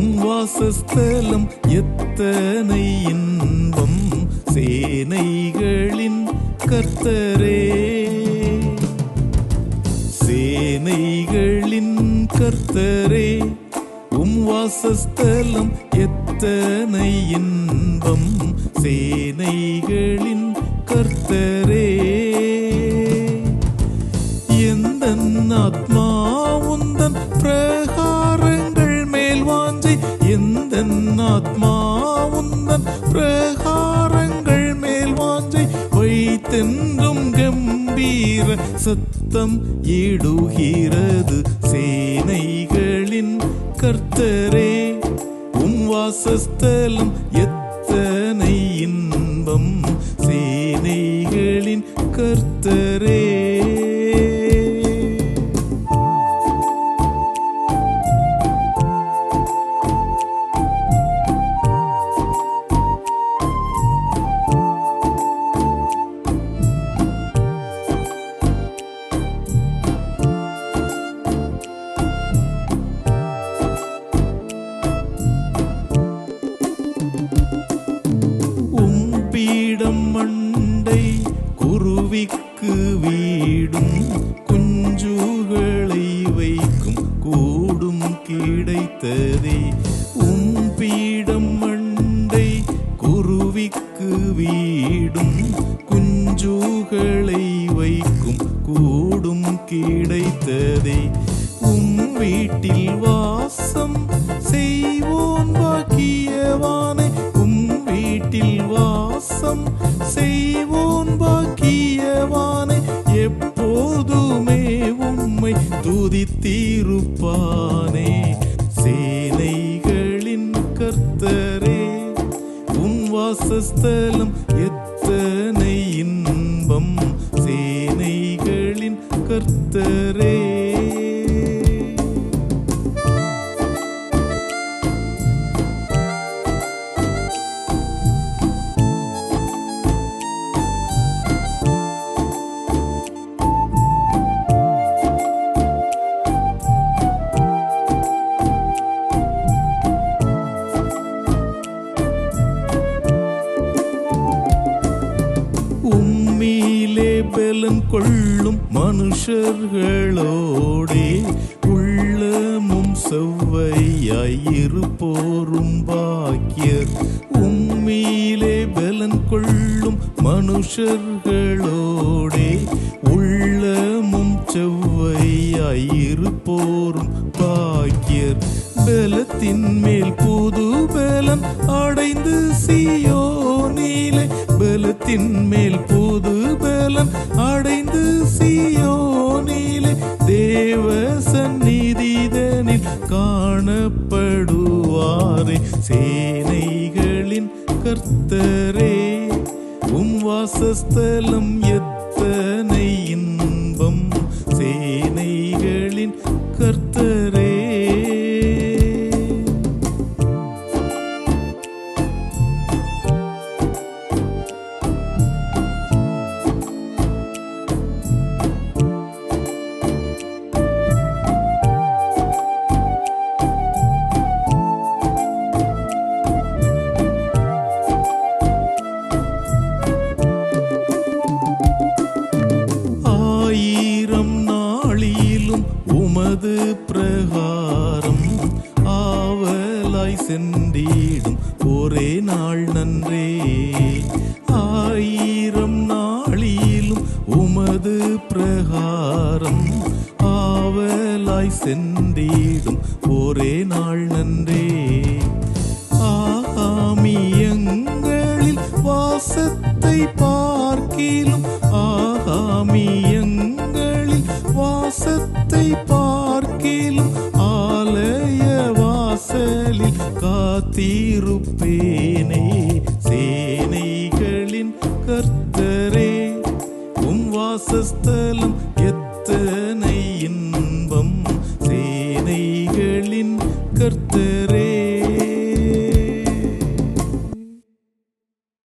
உம் வாசஸ்தலம் எத்தனை இன்பம். சேனைகளின் கர்த்தரே, சேனைகளின் கர்த்தரே, உம் வாசஸ்தலம் எத்தனை இன்பம். சேனைகளின் கர்த்தரே, எந்தன் ஆத்மா உந்தன் பிரகாரங்கள் மேல் வாஞ்சை. எந்தன் ஆத்மா உந்தன் பிரகாரங்கள் மேல் வாஞ்சை வைத்தென்றும் கம்பீர சத்தம் இடுகிறது. சேனைகளின் கர்த்தரே, உம் வாசஸ்தலம் எத்தனை இன்பம். சேனைகளின் கர்த்தரே, மண்டை குருவிக்கு வீடும் குஞ்சுகளை வைக்கும் கூடும் கிடைத்ததே. உம் பீடம் மண்டை குருவிக்கு வீடும் குஞ்சுகளை வைக்கும் கூடும் கிடைத்ததே. உம் வீட்டில் வாசம் செய்வோன் பாக்கியவானே. உம் வீட்டில் வாசம் செய்வோன் பாக்கியவானே. எப்போதுமே உம்மை துதித்திருப்பானே. சேனைகளின் கர்த்தரே, உம் வாசஸ்தலம் எத்தனை இன்பம். சேனைகளின் கர்த்தரே, உம்மிலே பலன் கொள்ளும் மனுஷர்களோடே உள்ளமும் செவ்வையாயிருப்போரும் பாக்கியர். உம்மிலே பலன் கொள்ளும் மனுஷர்களோடே உள்ளமும் செவ்வையாயிருப்போரும் பாக்கியர். பலத்தின் மேல் புது பலன் அடைந்து சீயோனிலே. பலத்தின் மேல் புது பலன் அடைந்து சீயோனிலே. தேவ சந்நிதிதனில் காணப்படுவாரே. சேனைகளின் கர்த்தரே, உம் வாசஸ்தலம் எத்தனை இன்பம். சேனைகளின் கர்த்தரே, உமது பிரகாரம் ஆவலாய் சென்றிடும் ஒரே நாள் நன்றே. 1000 நாளிலும் உமது பிரகாரம் ஆவலாய் சென்றிடும் ஒரே நாள் நன்றே. ஆகாமியங்களில் வாசத்தை பார்க்கிலும், ஆகாமியங்களில் வாசத்தை பார்க்கிலும் ஆலய வாசலில் காத்திருப்பேனே. சேனைகளின் கர்த்தரே, உம் வாசஸ்தலம் எத்தனை இன்பம். சேனைகளின் கர்த்தரே,